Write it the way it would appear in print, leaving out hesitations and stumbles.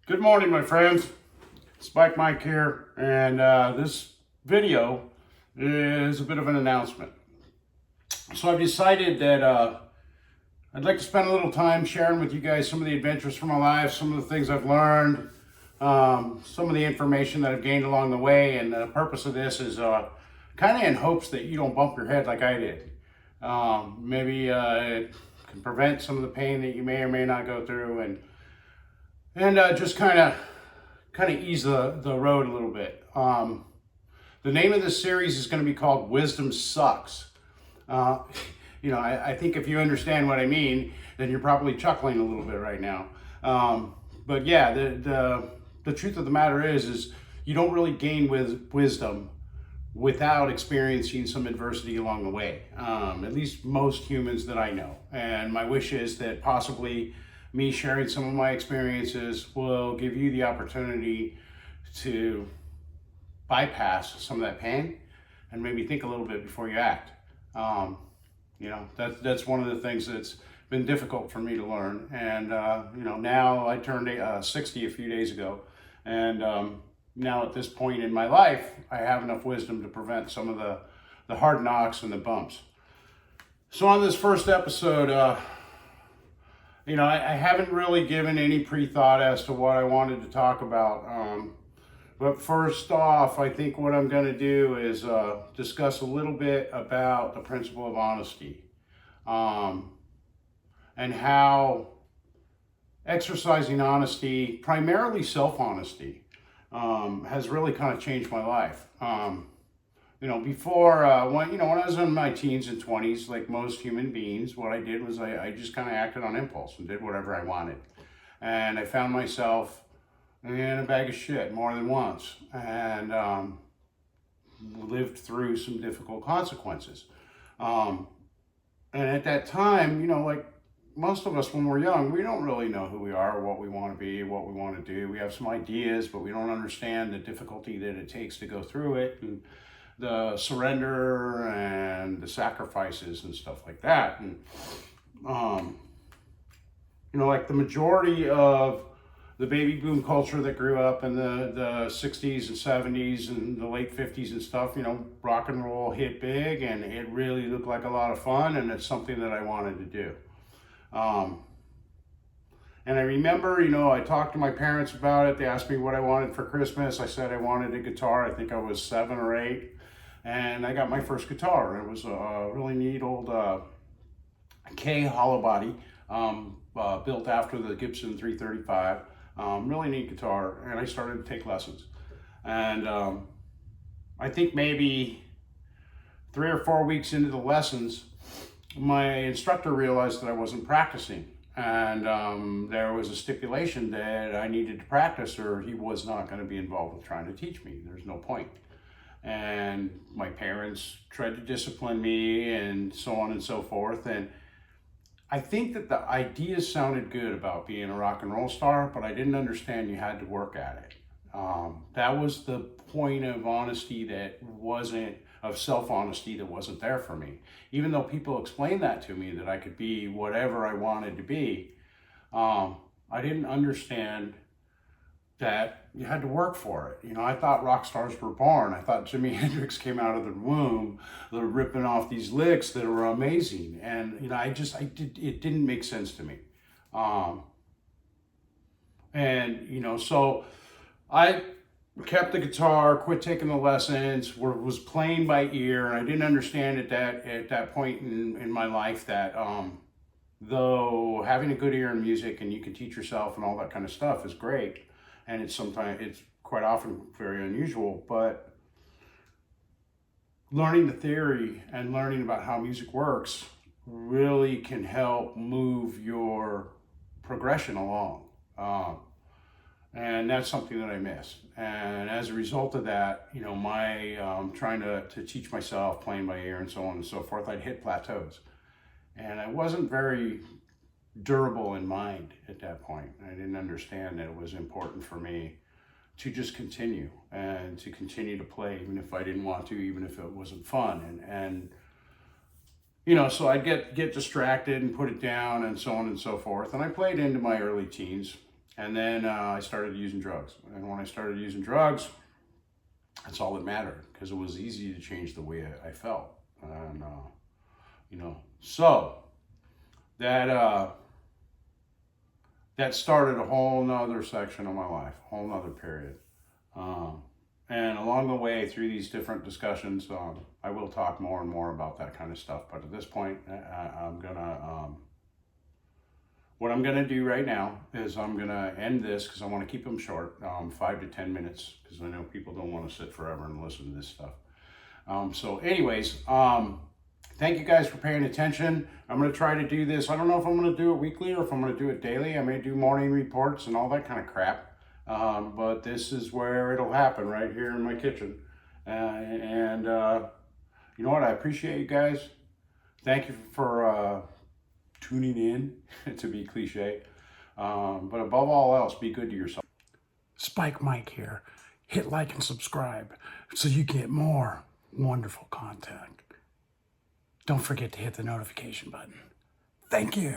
Good morning, my friends. Sppike Mike here, and this video is a bit of an announcement. So I've decided that I'd like to spend a little time sharing with you guys some of the adventures from my life, some of the things I've learned, some of the information that I've gained along the way, and the purpose of this is kind of in hopes that you don't bump your head like I did. Maybe it can prevent some of the pain that you may or may not go through, and just kind of ease the road a little bit. The name of this series is going to be called Wisdom Sucks. I think if you understand what I mean, then you're probably chuckling a little bit right now. But yeah, the truth of the matter is you don't really gain wisdom without experiencing some adversity along the way. At least most humans that I know. And my wish is that possibly me sharing some of my experiences will give you the opportunity to bypass some of that pain and maybe think a little bit before you act. That's one of the things that's been difficult for me to learn. And, now I turned 60 a few days ago. And now at this point in my life, I have enough wisdom to prevent some of the hard knocks and the bumps. So on this first episode, I haven't really given any pre-thought as to what I wanted to talk about. But first off, I think what I'm going to do is discuss a little bit about the principle of honesty, and how exercising honesty, primarily self-honesty, has really kind of changed my life. Before, when I was in my teens and 20s, like most human beings, what I did was I just kind of acted on impulse and did whatever I wanted. And I found myself in a bag of shit more than once, and lived through some difficult consequences. And at that time, like most of us when we're young, we don't really know who we are, what we want to be, what we want to do. We have some ideas, but we don't understand the difficulty that it takes to go through it, and the surrender and the sacrifices and stuff like that. And like the majority of the baby boom culture that grew up in the 60s and 70s and the late 50s and stuff, rock and roll hit big, and it really looked like a lot of fun, and it's something that I wanted to do. And I remember, I talked to my parents about it. They asked me what I wanted for Christmas. I said I wanted a guitar. I think I was 7 or 8. And I got my first guitar. It was a really neat old K hollow body, built after the Gibson 335. Really neat guitar. And I started to take lessons. And I think maybe 3 or 4 weeks into the lessons, my instructor realized that I wasn't practicing. And there was a stipulation that I needed to practice, or he was not going to be involved with trying to teach me. There's no point. And my parents tried to discipline me and so on and so forth. And I think that the ideas sounded good about being a rock and roll star, but I didn't understand you had to work at it. That was the point of honesty of self-honesty that wasn't there for me. Even though people explained that to me, that I could be whatever I wanted to be, I didn't understand that you had to work for it. I thought rock stars were born. I thought Jimi Hendrix came out of the womb, ripping off these licks that were amazing. And, it didn't make sense to me. So I kept the guitar, quit taking the lessons, was playing by ear. And I didn't understand at that point in my life that, though having a good ear in music and you can teach yourself and all that kind of stuff is great, and it's quite often very unusual, but learning the theory and learning about how music works really can help move your progression along. And that's something that I miss. And as a result of that, my trying to teach myself playing by ear and so on and so forth, I'd hit plateaus. And I wasn't very durable in mind at that point. I didn't understand that it was important for me to just continue and to continue to play, even if I didn't want to, even if it wasn't fun. And so I'd get distracted and put it down and so on and so forth. And I played into my early teens. And then I started using drugs. And when I started using drugs, that's all that mattered, because it was easy to change the way I felt. And, you know, so that, that started a whole nother section of my life, a whole nother period. And along the way, through these different discussions, I will talk more and more about that kind of stuff. But at this point, I'm gonna, what I'm gonna do right now is I'm gonna end this, because I want to keep them short, 5 to 10 minutes, because I know people don't want to sit forever and listen to this stuff. So anyways, thank you guys for paying attention. I'm going to try to do this. I don't know if I'm going to do it weekly or if I'm going to do it daily. I may do morning reports and all that kind of crap. But this is where it'll happen, right here in my kitchen. And you know what? I appreciate you guys. Thank you for tuning in, to be cliche. But above all else, be good to yourself. Sppike Mike here. Hit like and subscribe so you get more wonderful content. Don't forget to hit the notification button. Thank you.